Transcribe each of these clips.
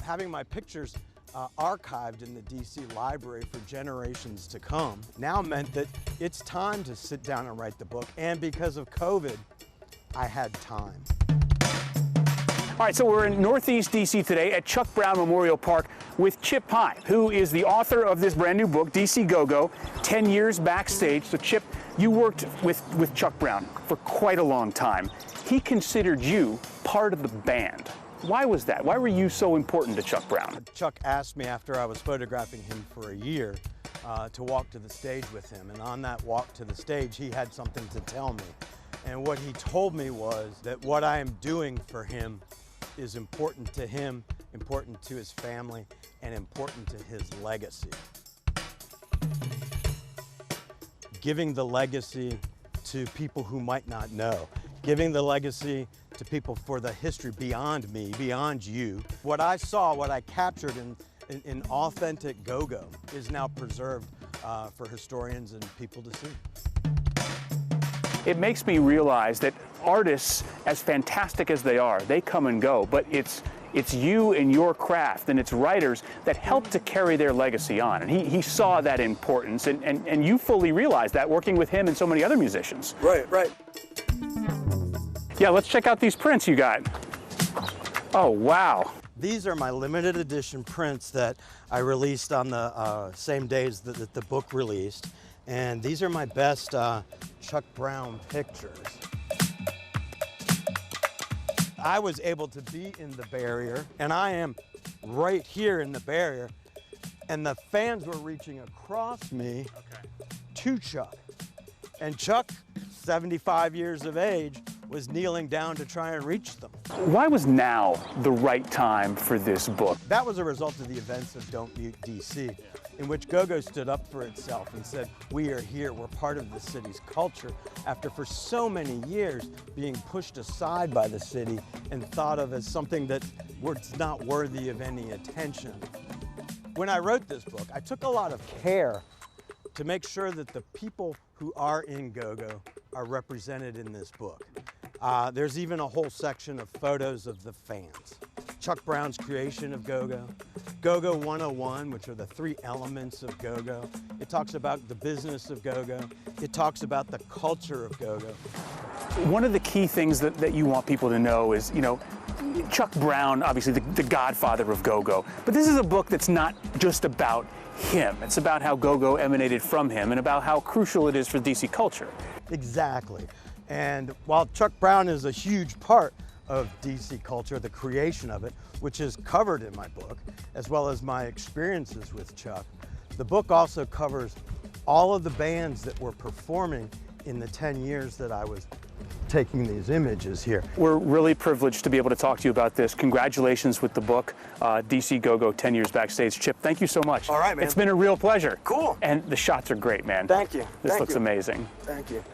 having my pictures archived in the DC library for generations to come now meant that it's time to sit down and write the book. And because of COVID, I had time. All right, so we're in Northeast DC today at Chuck Brown Memorial Park with Chip Pine, who is the author of this brand new book, DC Go-Go, 10 Years Backstage. So Chip, you worked with Chuck Brown for quite a long time. He considered you part of the band. Why was that? Why were you so important to Chuck Brown? Chuck asked me after I was photographing him for a year to walk to the stage with him. And on that walk to the stage, he had something to tell me. And what he told me was that what I am doing for him is important to him, important to his family, and important to his legacy. Giving the legacy to people who might not know. Giving the legacy to people for the history beyond me, beyond you. What I saw, what I captured in authentic go-go is now preserved for historians and people to see. It makes me realize that artists, as fantastic as they are, they come and go, but it's you and your craft and it's writers that help to carry their legacy on. And he saw that importance, and you fully realize that working with him and so many other musicians. Right, right. Yeah, let's check out these prints you got. Oh, wow. These are my limited edition prints that I released on the same days that the book released. And these are my best Chuck Brown pictures. I was able to be in the barrier, and I am right here in the barrier, and the fans were reaching across me to Chuck. And Chuck, 75 years of age, was kneeling down to try and reach them. Why was now the right time for this book? That was a result of the events of Don't Mute DC, in which Go-Go stood up for itself and said, we are here, we're part of the city's culture, after for so many years being pushed aside by the city and thought of as something that was not worthy of any attention. When I wrote this book, I took a lot of care to make sure that the people who are in Go-Go are represented in this book. There's even a whole section of photos of the fans. Chuck Brown's creation of Go-Go, Go-Go 101, which are the 3 elements of Go-Go. It talks about the business of Go-Go. It talks about the culture of Go-Go. One of the key things that you want people to know is, you know, Chuck Brown, obviously the godfather of Go-Go, but this is a book that's not just about him. It's about how Go-Go emanated from him and about how crucial it is for DC culture. Exactly. And while Chuck Brown is a huge part of DC culture, the creation of it, which is covered in my book, as well as my experiences with Chuck, the book also covers all of the bands that were performing in the 10 years that I was taking these images here. We're really privileged to be able to talk to you about this. Congratulations with the book, DC Go-Go, 10 Years Backstage. Chip, thank you so much. All right, man. It's been a real pleasure. Cool. And the shots are great, man. Thank you. This looks amazing. Thank you.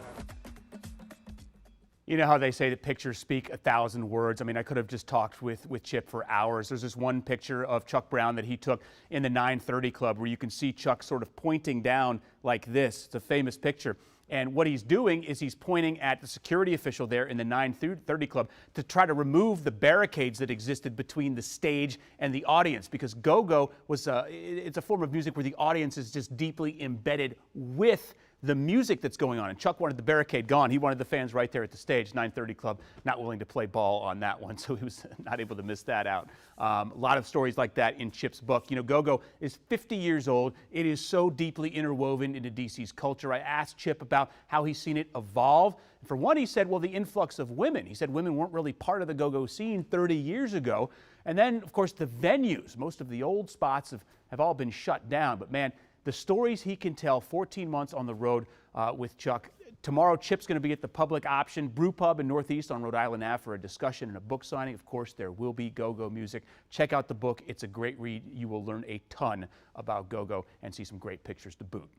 You know how they say that pictures speak 1,000 words? I mean, I could have just talked with Chip for hours. There's this one picture of Chuck Brown that he took in the 930 Club where you can see Chuck sort of pointing down like this. It's a famous picture. And what he's doing is he's pointing at the security official there in the 930 Club to try to remove the barricades that existed between the stage and the audience, because Go-Go was it's a form of music where the audience is just deeply embedded with the music that's going on. And Chuck wanted the barricade gone. He wanted the fans right there at the stage. 930 Club not willing to play ball on that one, so he was not able to miss that out. A lot of stories like that in Chip's book. You know, Go-Go is 50 years old. It is so deeply interwoven into DC's culture. I asked Chip about how he's seen it evolve. For one, he said, well, the influx of women. He said women weren't really part of the go-go scene 30 years ago. And then, of course, the venues. Most of the old spots have all been shut down. But, man, the stories he can tell, 14 months on the road with Chuck. Tomorrow, Chip's going to be at the Public Option Brew Pub in Northeast on Rhode Island Ave for a discussion and a book signing. Of course, there will be go-go music. Check out the book. It's a great read. You will learn a ton about go-go and see some great pictures to boot.